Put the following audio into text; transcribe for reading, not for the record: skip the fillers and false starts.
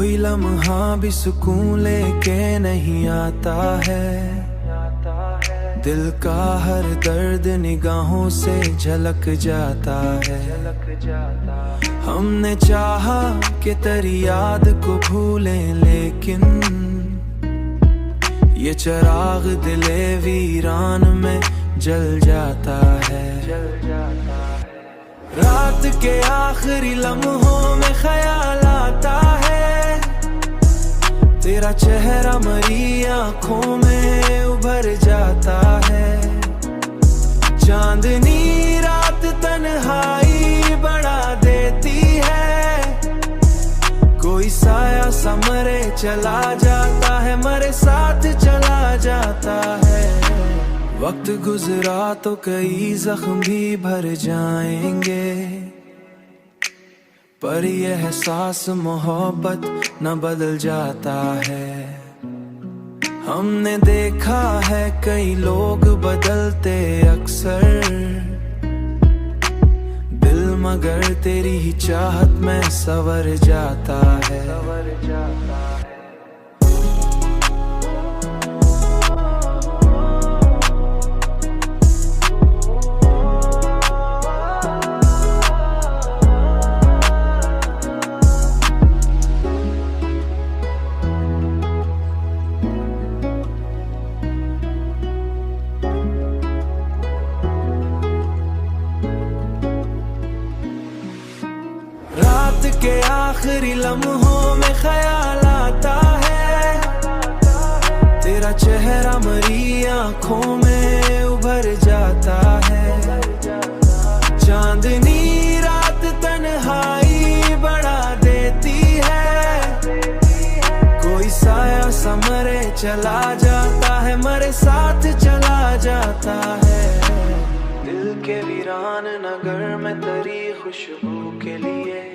कोई लम्हा भी सुकून लेके नहीं आता है। दिल का हर दर्द निगाहों से झलक जाता है। हमने चाहा कि तेरी याद को भूलें, लेकिन ये चिराग दिले वीरान में जल जाता है। रात के आखिरी लम्हों में ख्याल आता है, तेरा चेहरा मरी आंखों में उभर जाता है। चांदनी रात तन्हाई बढ़ा देती है, कोई साया सा मरे चला जाता है, मरे साथ चला जाता है। वक्त गुजरा तो कई जख्म भी भर जाएंगे, पर यह एहसास मोहब्बत न बदल जाता है। हमने देखा है कई लोग बदलते अक्सर, दिल मगर तेरी ही चाहत में संवर जाता है। रात के आखिरी लम्हों में ख्याल आता है, तेरा चेहरा मरी आंखों में उभर जाता है। चांदनी रात तन्हाई बढ़ा देती है, कोई साया सा मरे चला जाता है, मरे साथ चला जाता है। दिल के वीरान नगर में तेरी खुशबू के लिए